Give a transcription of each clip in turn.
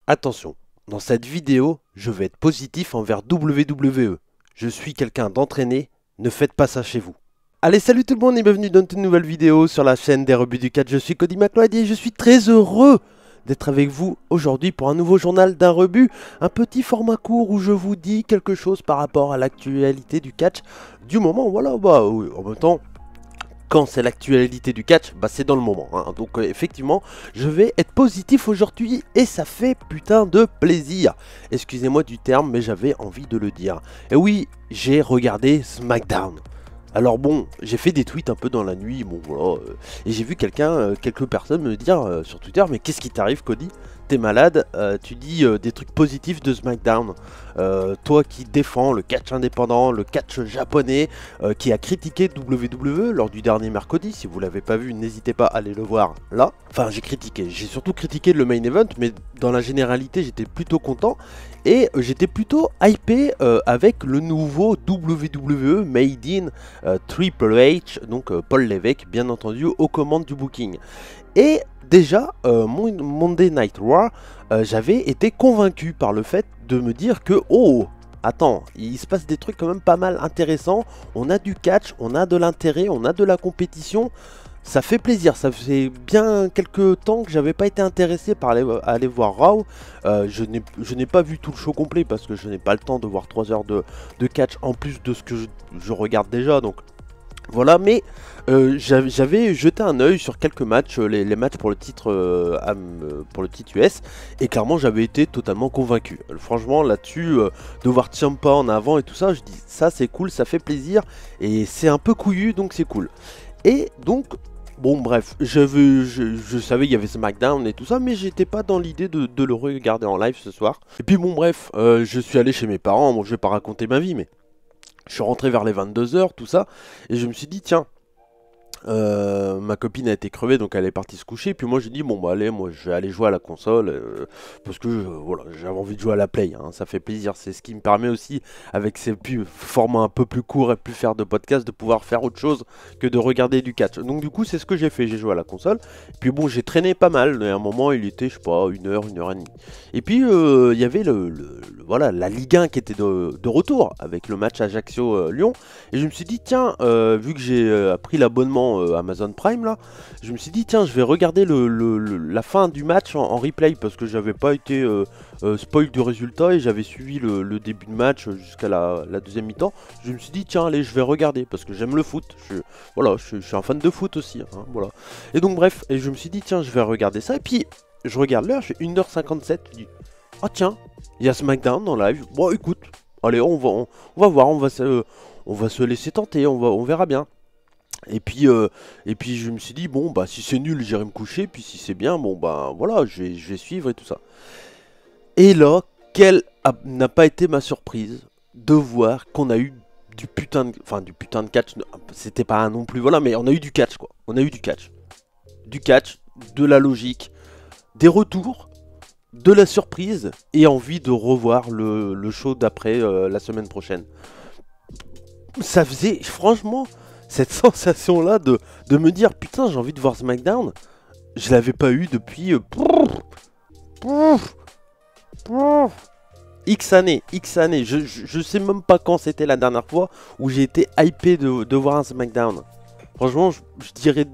Attention, dans cette vidéo, je vais être positif envers WWE. Je suis quelqu'un d'entraîné, ne faites pas ça chez vous. Allez, salut tout le monde et bienvenue dans une nouvelle vidéo sur la chaîne des rebuts du catch. Je suis Cody McLeod et je suis très heureux d'être avec vous aujourd'hui pour un nouveau journal d'un rebut. Un petit format court où je vous dis quelque chose par rapport à l'actualité du catch du moment. Voilà, oui, en même temps, quand c'est l'actualité du catch, c'est dans le moment. Donc effectivement, je vais être positif aujourd'hui et ça fait putain de plaisir. Excusez-moi du terme, mais j'avais envie de le dire. Et oui, j'ai regardé SmackDown. Alors bon, j'ai fait des tweets un peu dans la nuit, bon voilà, et j'ai vu quelques personnes me dire sur Twitter, mais qu'est-ce qui t'arrive Cody? T'es malade, tu dis des trucs positifs de SmackDown. Toi qui défends le catch indépendant, le catch japonais, qui a critiqué WWE lors du dernier mercredi. Si vous l'avez pas vu, n'hésitez pas à aller le voir là. Enfin, j'ai surtout critiqué le main event, mais dans la généralité, j'étais plutôt content. Et j'étais plutôt hypé avec le nouveau WWE Made in Triple H, donc Paul Levesque, bien entendu, aux commandes du booking. Et déjà, Monday Night Raw, j'avais été convaincu par le fait de me dire que, oh, attends, il se passe des trucs quand même pas mal intéressants, on a du catch, on a de l'intérêt, on a de la compétition, ça fait plaisir, ça fait bien quelques temps que j'avais pas été intéressé par aller voir Raw. Je n'ai pas vu tout le show complet parce que je n'ai pas le temps de voir 3 heures de catch en plus de ce que je regarde déjà, donc voilà, mais j'avais jeté un œil sur quelques matchs, les matchs pour le titre US, et clairement j'avais été totalement convaincu. Franchement là-dessus, de voir Ciampa en avant et tout ça, je dis ça c'est cool, ça fait plaisir, et c'est un peu couillu donc c'est cool. Et donc, bon bref, je savais qu'il y avait SmackDown et tout ça, mais j'étais pas dans l'idée de le regarder en live ce soir. Et puis bon bref, je suis allé chez mes parents, bon je vais pas raconter ma vie, mais je suis rentré vers les 22 h, tout ça, et je me suis dit, tiens, ma copine a été crevée, donc elle est partie se coucher, puis moi j'ai dit, bon bah allez, moi je vais aller jouer à la console, parce que voilà, j'avais envie de jouer à la play, ça fait plaisir, c'est ce qui me permet aussi, avec ces formats un peu plus courts et plus faire de podcast, de pouvoir faire autre chose que de regarder du catch. Donc du coup c'est ce que j'ai fait, j'ai joué à la console, puis bon j'ai traîné pas mal, et à un moment il était, je sais pas, 1 heure et demie. Et puis il y avait voilà, la Ligue 1 qui était de retour, avec le match Ajaccio-Lyon, et je me suis dit, tiens, vu que j'ai pris l'abonnement Amazon Prime là, je me suis dit tiens je vais regarder la fin du match en replay parce que j'avais pas été spoil du résultat et j'avais suivi le début de match jusqu'à la deuxième mi-temps. Je me suis dit tiens allez je vais regarder parce que j'aime le foot, voilà, je suis un fan de foot aussi, voilà. Et donc bref, et je me suis dit tiens je vais regarder ça et puis je regarde l'heure, je fais 1 h 57, je dis oh tiens, il y a SmackDown en live, bon écoute, allez on va voir, on va se laisser tenter, on verra bien. Et puis je me suis dit, bon, bah si c'est nul, j'irai me coucher, puis si c'est bien, bon, bah voilà, je vais suivre et tout ça. Et là, quelle n'a pas été ma surprise de voir qu'on a eu du putain de catch, c'était pas non plus, voilà, mais on a eu du catch, quoi. On a eu du catch. Du catch, de la logique, des retours, de la surprise, et envie de revoir le show d'après la semaine prochaine. Ça faisait, franchement, cette sensation-là de me dire putain, j'ai envie de voir SmackDown, je l'avais pas eu depuis X années. Je sais même pas quand c'était la dernière fois où j'ai été hypé de voir un SmackDown. Franchement, je dirais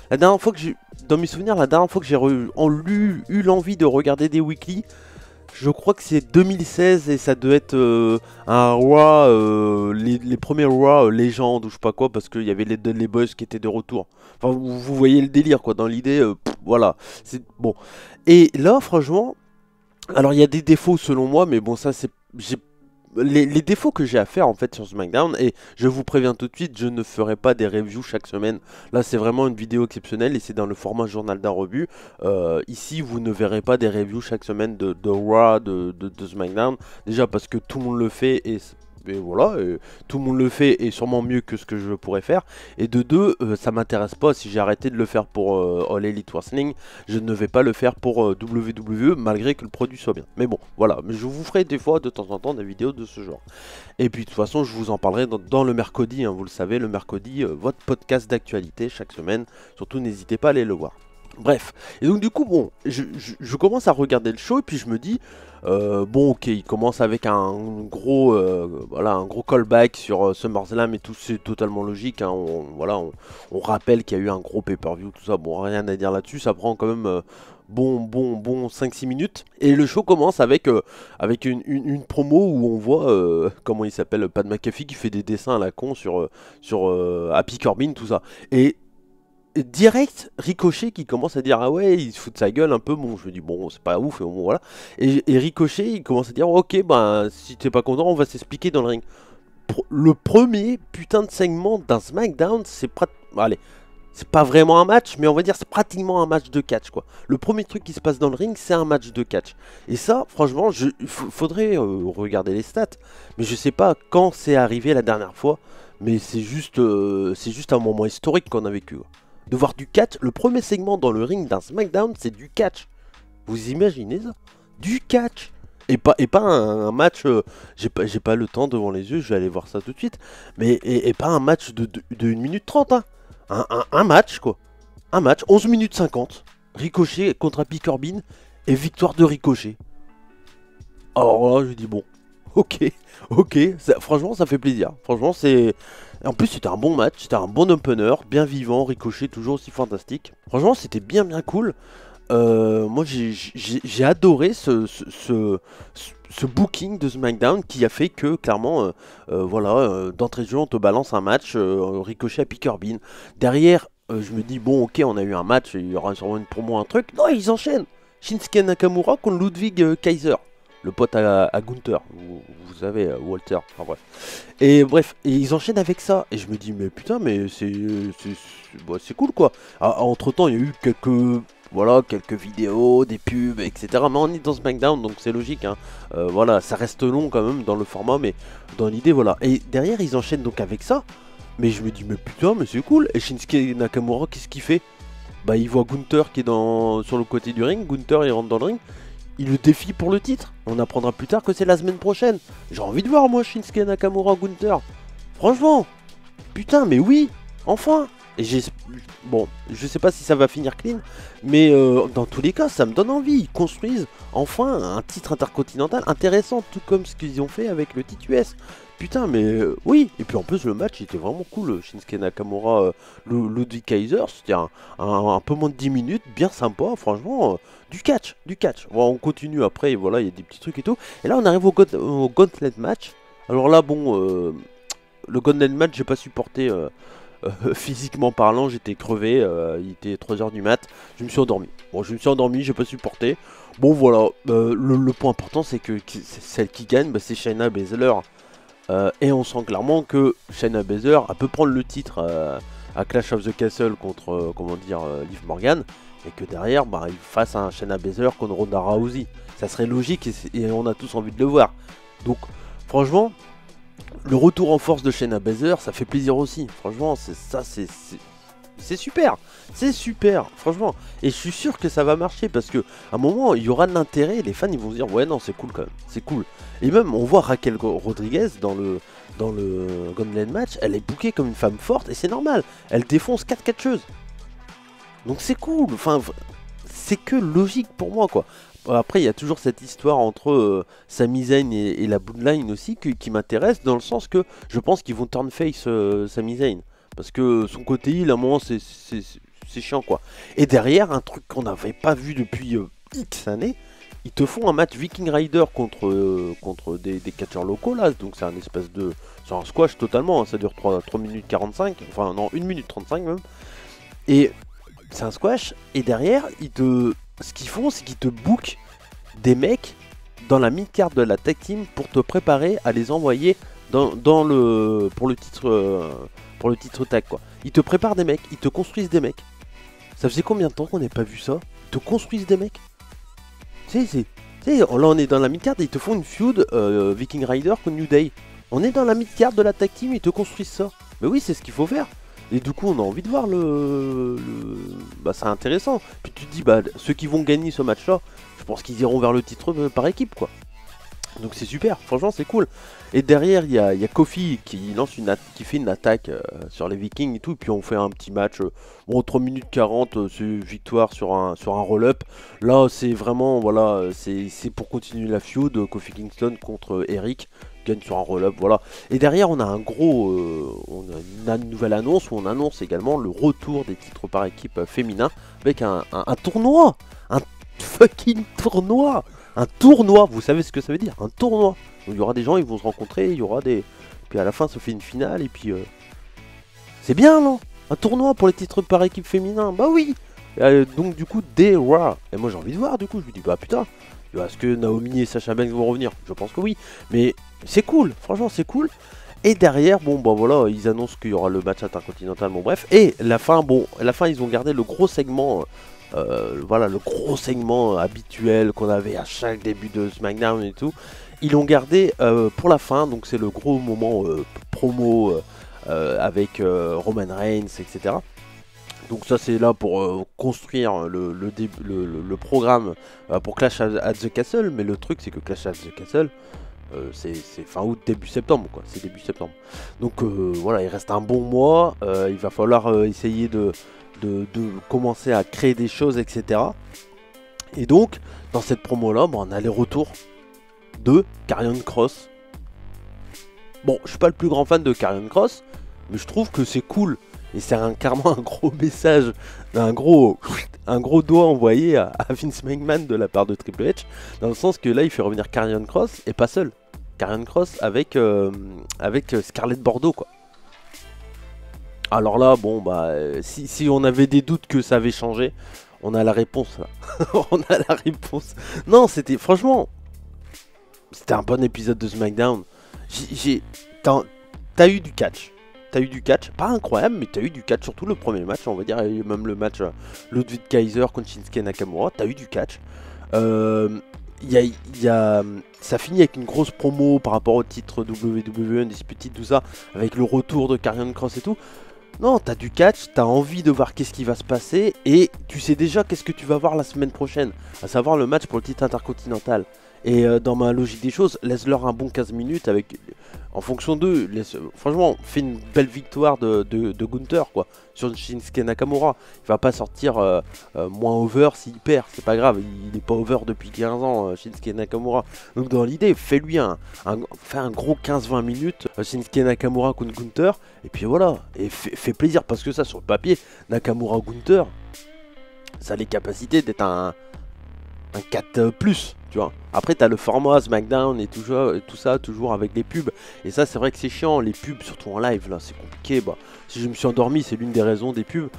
la dernière fois que dans mes souvenirs, la dernière fois que j'ai eu l'envie de regarder des weekly, je crois que c'est 2016 et ça doit être un Raw, les premiers Raw légendes ou je sais pas quoi, parce qu'il y avait les Dudley Boys qui étaient de retour. Enfin, vous voyez le délire quoi, dans l'idée, voilà. C'est bon. Et là, franchement, alors il y a des défauts selon moi, mais bon, ça c'est. Les défauts que j'ai à faire en fait sur SmackDown, et je vous préviens tout de suite, je ne ferai pas des reviews chaque semaine. Là c'est vraiment une vidéo exceptionnelle et c'est dans le format journal d'un rebut. Ici vous ne verrez pas des reviews chaque semaine de Raw, de SmackDown. Déjà parce que tout le monde le fait et voilà, tout le monde le fait et sûrement mieux que ce que je pourrais faire. Et de deux, ça m'intéresse pas. Si j'ai arrêté de le faire pour All Elite Wrestling, je ne vais pas le faire pour WWE malgré que le produit soit bien. Mais bon, voilà. Mais je vous ferai des fois de temps en temps des vidéos de ce genre. Et puis de toute façon, je vous en parlerai dans le mercredi. Vous le savez, le mercredi, votre podcast d'actualité chaque semaine. Surtout, n'hésitez pas à aller le voir. Bref, et donc du coup, bon, je commence à regarder le show et puis je me dis, bon, ok, il commence avec un gros, voilà, un gros callback sur SummerSlam et tout, c'est totalement logique. Hein, voilà, on rappelle qu'il y a eu un gros pay-per-view, tout ça. Bon, rien à dire là-dessus, ça prend quand même bon 5-6 minutes. Et le show commence avec une promo où on voit, comment il s'appelle, Pat McAfee qui fait des dessins à la con sur Happy Corbin, tout ça. Et direct, Ricochet qui commence à dire ah ouais, il se fout de sa gueule un peu. Bon, je me dis bon, c'est pas ouf, mais bon, voilà. Et Ricochet, il commence à dire ok, ben si t'es pas content, on va s'expliquer dans le ring. Le premier putain de segment d'un SmackDown, allez, c'est pas vraiment un match, mais on va dire c'est pratiquement un match de catch quoi. Le premier truc qui se passe dans le ring, c'est un match de catch. Et ça, franchement, faudrait regarder les stats, mais je sais pas quand c'est arrivé la dernière fois, mais c'est juste un moment historique qu'on a vécu, quoi. De voir du catch, le premier segment dans le ring d'un SmackDown, c'est du catch. Vous imaginez ça? Du catch. Et pas un match, j'ai pas le temps devant les yeux, je vais aller voir ça tout de suite, mais et pas un match de 1 minute 30, hein. Un match, quoi. Un match, 11 minutes 50. Ricochet contre Happy Corbin et victoire de Ricochet. Alors là, je dis bon, ok, franchement, ça fait plaisir. Franchement, c'est. En plus, c'était un bon match, c'était un bon opener, bien vivant, Ricochet toujours aussi fantastique. Franchement, c'était bien cool. Moi, j'ai adoré ce booking de SmackDown qui a fait que, clairement, voilà, d'entrée de jeu, on te balance un match, Ricochet à Corbin. Derrière, je me dis, bon, ok, on a eu un match, il y aura sûrement une promo, un truc. Non, ils enchaînent. Shinsuke Nakamura contre Ludwig Kaiser, le pote à Gunther, vous savez, Walter, enfin bref. Et bref, et ils enchaînent avec ça. Et je me dis, mais putain, mais c'est cool quoi. Entre temps, il y a eu quelques vidéos, des pubs, etc. Mais on est dans SmackDown, donc c'est logique. Hein. Voilà, ça reste long quand même dans le format, mais dans l'idée, voilà. Et derrière, ils enchaînent donc avec ça. Mais je me dis, mais putain, mais c'est cool. Et Shinsuke Nakamura, qu'est-ce qu'il fait? Bah, il voit Gunther qui est sur le côté du ring. Gunther, il rentre dans le ring. Il le défie pour le titre. On apprendra plus tard que c'est la semaine prochaine. J'ai envie de voir, moi, Shinsuke Nakamura Gunther. Franchement, putain, mais oui, enfin. Et bon, je sais pas si ça va finir clean, mais dans tous les cas, ça me donne envie. Ils construisent enfin un titre intercontinental intéressant, tout comme ce qu'ils ont fait avec le titre US. Putain, mais oui. Et puis en plus, le match était vraiment cool. Shinsuke Nakamura, Ludwig Kaiser, c'était un peu moins de 10 minutes, bien sympa, franchement. Du catch, du catch. Bon, on continue après, et voilà, il y a des petits trucs et tout. Et là, on arrive au Gauntlet match. Alors là, bon, le Gauntlet match, j'ai pas supporté. Physiquement parlant, j'étais crevé, il était 3h du mat, je me suis endormi. Bon, je me suis endormi, j'ai pas supporté. Bon, voilà, le point important, c'est que celle qui gagne, bah, c'est Shayna Baszler. Et on sent clairement que Shayna Baszler, elle peut prendre le titre à Clash of the Castle contre, comment dire, Liv Morgan. Et que derrière, bah, il fasse un Shayna Baszler contre Ronda Rousey. Ça serait logique et on a tous envie de le voir. Donc, franchement, le retour en force de Shayna Baszler, ça fait plaisir aussi. Franchement, c'est super. C'est super, franchement. Et je suis sûr que ça va marcher parce que à un moment, il y aura de l'intérêt. Les fans, ils vont se dire, ouais, non, c'est cool quand même. C'est cool. Et même, on voit Raquel Rodriguez dans le Gauntlet match. Elle est bookée comme une femme forte et c'est normal. Elle défonce 4 catcheuses. Donc c'est cool. Enfin, c'est que logique pour moi, quoi. Après, il y a toujours cette histoire entre Sami Zayn et la Bloodline aussi qui m'intéresse, dans le sens que je pense qu'ils vont turn face Sami Zayn. Parce que son côté heal, à un moment, c'est chiant, quoi. Et derrière, un truc qu'on n'avait pas vu depuis X années, ils te font un match Viking Rider contre des catcheurs locaux, là. Donc c'est un espèce de... C'est un squash totalement, hein, ça dure 3 minutes 45, enfin non, 1 minute 35 même. Et c'est un squash, et derrière, ce qu'ils font, c'est qu'ils te bookent des mecs dans la mid-card de la tag team pour te préparer à les envoyer pour le titre tag, quoi. Ils te préparent des mecs, ils te construisent des mecs. Ça faisait combien de temps qu'on n'ait pas vu ça? Ils te construisent des mecs. Tu sais, là on est dans la mid-card et ils te font une feud Viking Rider contre New Day. On est dans la mid-card de la tag team, ils te construisent ça. Mais oui, c'est ce qu'il faut faire. Et du coup, on a envie de voir bah, c'est intéressant. Puis tu te dis, bah, ceux qui vont gagner ce match-là, je pense qu'ils iront vers le titre par équipe, quoi. Donc c'est super, franchement c'est cool. Et derrière il y a Kofi qui fait une attaque sur les Vikings et tout. Et puis on fait un petit match, bon 3 minutes 40, c'est victoire sur un roll-up. Là c'est vraiment, voilà, c'est pour continuer la feud. Kofi Kingston contre Eric, gagne sur un roll-up, voilà. Et derrière on a on a une nouvelle annonce où on annonce également le retour des titres par équipe féminin avec un tournoi. Un fucking tournoi. Un tournoi, vous savez ce que ça veut dire, un tournoi. Donc, il y aura des gens, ils vont se rencontrer, il y aura des... Puis à la fin, ça fait une finale, et puis... C'est bien, non? Un tournoi pour les titres par équipe féminin, bah oui. Donc du coup, des Raw. Et moi j'ai envie de voir, du coup, je me dis, bah putain, est-ce que Naomi et Sasha Banks vont revenir? Je pense que oui. Mais c'est cool, franchement, c'est cool. Et derrière, bon, bah voilà, ils annoncent qu'il y aura le match intercontinental, bon bref. Et la fin, ils ont gardé le gros segment... voilà, le gros segment habituel qu'on avait à chaque début de SmackDown et tout, ils l'ont gardé pour la fin. Donc c'est le gros moment promo avec Roman Reigns, etc. Donc ça c'est là pour construire le programme pour Clash at the Castle. Mais le truc c'est que Clash at the Castle, c'est fin août, début septembre, quoi. C'est début septembre. Donc voilà, il reste un bon mois. Il va falloir essayer de commencer à créer des choses, etc. Et donc, dans cette promo-là, on a les retours de Karrion Kross. Bon, je suis pas le plus grand fan de Karrion Kross, mais je trouve que c'est cool. Et c'est carrément un gros message, un gros doigt envoyé à Vince McMahon de la part de Triple H, dans le sens que là, il fait revenir Karrion Kross, et pas seul. Karrion Kross avec Scarlett Bordeaux, quoi. Alors là, bon, bah, si on avait des doutes que ça avait changé, on a la réponse, là. On a la réponse. Non, franchement, c'était un bon épisode de SmackDown. T'as eu du catch. T'as eu du catch, pas incroyable, mais t'as eu du catch, surtout le premier match, on va dire, et même le match Ludwig Kaiser contre Shinsuke Nakamura, t'as eu du catch. Ça finit avec une grosse promo par rapport au titre WWE Undisputed, tout ça, avec le retour de Karrion Kross et tout. Non, t'as du catch, t'as envie de voir qu'est-ce qui va se passer, et tu sais déjà qu'est-ce que tu vas voir la semaine prochaine, à savoir le match pour le titre intercontinental. Et dans ma logique des choses, laisse-leur un bon 15 minutes en fonction d'eux. Franchement, fais une belle victoire de Gunther, quoi, sur Shinsuke Nakamura. Il va pas sortir moins over s'il perd, c'est pas grave, il est pas over depuis 15 ans, Shinsuke Nakamura. Donc dans l'idée, fais-lui fais un gros 15-20 minutes, Shinsuke Nakamura contre Gunther, et puis voilà, et fais plaisir, parce que ça, sur le papier, Nakamura-Gunther, ça a les capacités d'être un 4+, tu vois. Après t'as le format SmackDown et tout ça, toujours avec les pubs. Et ça c'est vrai que c'est chiant, les pubs, surtout en live, là c'est compliqué. Bah, si je me suis endormi, c'est l'une des raisons des pubs,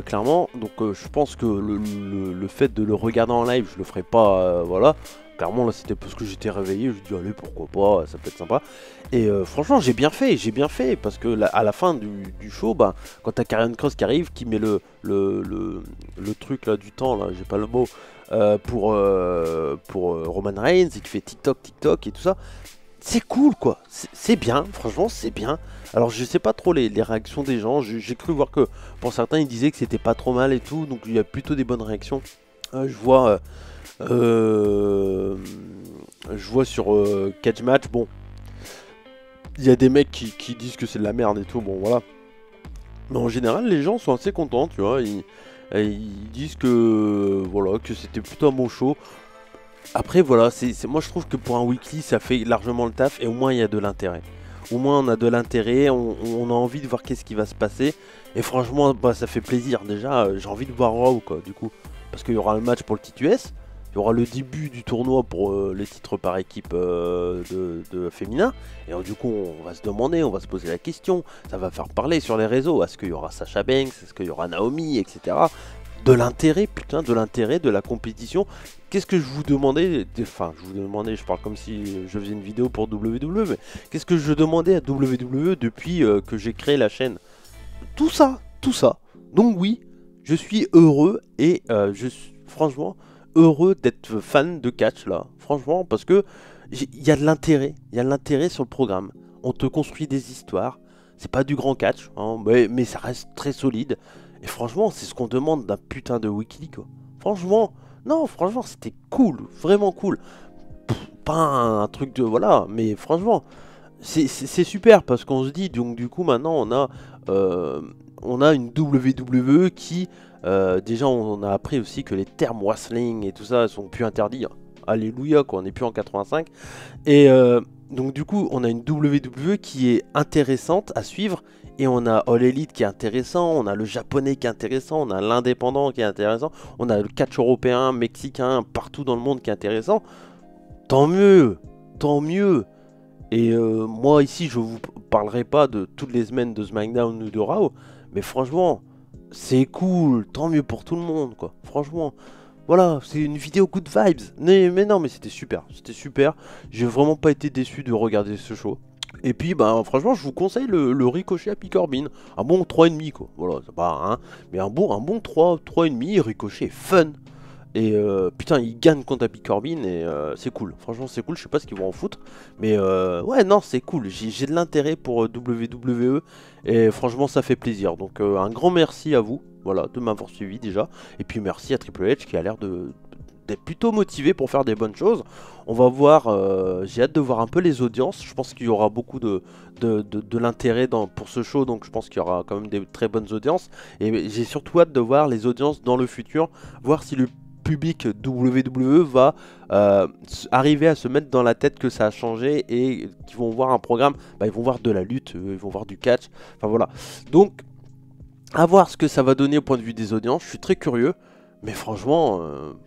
clairement. Donc je pense que le fait de le regarder en live, je le ferai pas, voilà. Clairement là c'était parce que j'étais réveillé, je me dis allez pourquoi pas, ça peut être sympa. Et franchement j'ai bien fait, parce que à la fin du show, bah, quand t'as Karrion Kross qui arrive, qui met le truc là du temps, là j'ai pas le mot, pour Roman Reigns, et qui fait TikTok et tout ça, c'est cool, quoi, c'est bien, franchement c'est bien. Alors je sais pas trop les réactions des gens, j'ai cru voir que pour certains ils disaient que c'était pas trop mal et tout, donc il y a plutôt des bonnes réactions. Je vois sur Catch Match, bon, il y a des mecs qui disent que c'est de la merde et tout, bon voilà. Mais en général, les gens sont assez contents, tu vois, ils disent que voilà, que c'était plutôt un bon show. Après voilà, moi je trouve que pour un weekly, ça fait largement le taf, et au moins il y a de l'intérêt. Au moins on a de l'intérêt, on a envie de voir qu'est-ce qui va se passer. Et franchement, bah, ça fait plaisir. Déjà, j'ai envie de voir Raw, quoi, du coup. Parce qu'il y aura le match pour le titre US. Il y aura le début du tournoi pour les titres par équipe de féminin. Et du coup, on va se demander, on va se poser la question. Ça va faire parler sur les réseaux. Est-ce qu'il y aura Sasha Banks? Est-ce qu'il y aura Naomi, etc. De l'intérêt, putain, de l'intérêt, de la compétition. Qu'est-ce que je vous demandais? Enfin, je vous demandais, je parle comme si je faisais une vidéo pour WWE, mais qu'est-ce que je demandais à WWE depuis que j'ai créé la chaîne? Tout ça, tout ça. Donc oui, je suis heureux et je suis franchement heureux d'être fan de catch là. Franchement, parce que il y a de l'intérêt sur le programme. On te construit des histoires. C'est pas du grand catch, hein, mais ça reste très solide. Et franchement, c'est ce qu'on demande d'un putain de weekly, quoi. Franchement, non, franchement, c'était cool, vraiment cool. pas un truc de... Voilà, mais franchement, c'est super parce qu'on se dit, donc du coup maintenant on a une WWE qui... déjà on a appris aussi que les termes wrestling et tout ça sont plus interdits. Alléluia quoi, on n'est plus en 85. Et donc du coup on a une WWE qui est intéressante à suivre. Et on a All Elite qui est intéressant, on a le japonais qui est intéressant, on a l'indépendant qui est intéressant, on a le catch européen, mexicain, partout dans le monde qui est intéressant. Tant mieux, tant mieux. Et moi ici je vous parlerai pas de toutes les semaines de SmackDown ou de Raw, mais franchement c'est cool, tant mieux pour tout le monde quoi, franchement. Voilà, c'est une vidéo good vibes. Mais non, mais c'était super, c'était super. J'ai vraiment pas été déçu de regarder ce show. Et puis, bah, franchement, je vous conseille le Ricochet Happy Corbin. Un bon 3,5 quoi. Voilà, c'est pas un, mais un bon 3, 3,5. Ricochet fun. Et putain, il gagne contre Happy Corbin et c'est cool. Franchement, c'est cool. Je sais pas ce qu'ils vont en foutre. Mais ouais, non, c'est cool. J'ai de l'intérêt pour WWE. Et franchement, ça fait plaisir. Donc, un grand merci à vous. Voilà, de m'avoir suivi déjà. Et puis, merci à Triple H qui a l'air d'être plutôt motivé pour faire des bonnes choses. On va voir, j'ai hâte de voir un peu les audiences. Je pense qu'il y aura beaucoup de l'intérêt pour ce show, donc je pense qu'il y aura quand même des très bonnes audiences. Et j'ai surtout hâte de voir les audiences dans le futur, voir si le public WWE va arriver à se mettre dans la tête que ça a changé et qu'ils vont voir un programme, bah, ils vont voir de la lutte, ils vont voir du catch, enfin voilà. Donc, à voir ce que ça va donner au point de vue des audiences, je suis très curieux. Mais franchement,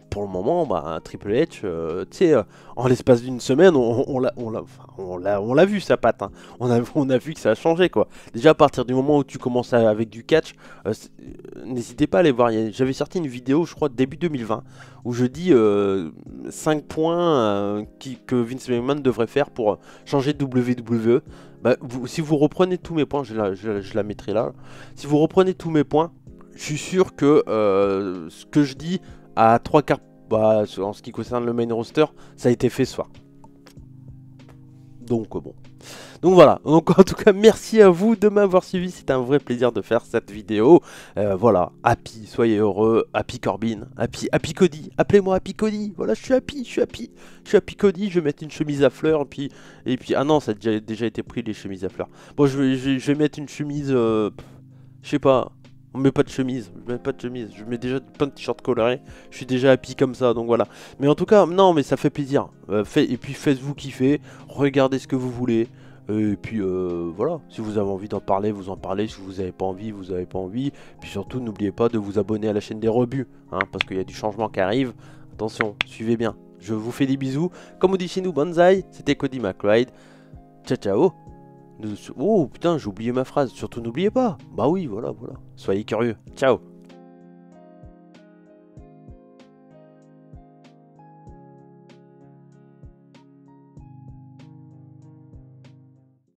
pour le moment, bah, Triple H, tu sais, en l'espace d'une semaine, on l'a vu sa patte. Hein. On a vu que ça a changé, quoi. Déjà, à partir du moment où tu commences avec du catch, n'hésitez pas à aller voir. J'avais sorti une vidéo, je crois, début 2020, où je dis 5 points que Vince McMahon devrait faire pour changer de WWE. Bah, si vous reprenez tous mes points, je la mettrai là. Si vous reprenez tous mes points, je suis sûr que ce que je dis à 3 quarts, bah, en ce qui concerne le main roster, ça a été fait ce soir. Donc bon. Donc voilà, donc en tout cas merci à vous de m'avoir suivi, c'était un vrai plaisir de faire cette vidéo. Voilà, happy, soyez heureux, happy Corbin, happy Cody, appelez-moi happy Cody, voilà je suis happy Cody, je vais mettre une chemise à fleurs, et puis ah non ça a déjà été pris les chemises à fleurs. Bon je vais mettre une chemise, je sais pas. On met pas de chemise, je mets déjà plein de t-shirts colorés, je suis déjà happy comme ça, donc voilà. Mais en tout cas, non, mais ça fait plaisir. Et puis faites-vous kiffer, regardez ce que vous voulez. Et puis voilà, si vous avez envie d'en parler, vous en parlez. Si vous n'avez pas envie, vous n'avez pas envie. Puis surtout, n'oubliez pas de vous abonner à la chaîne des rebuts, hein, parce qu'il y a du changement qui arrive. Attention, suivez bien. Je vous fais des bisous. Comme on dit chez nous, Banzai, c'était Cody McBride. Ciao, ciao. Oh putain, j'ai oublié ma phrase. Surtout n'oubliez pas. Bah oui, voilà. Soyez curieux. Ciao.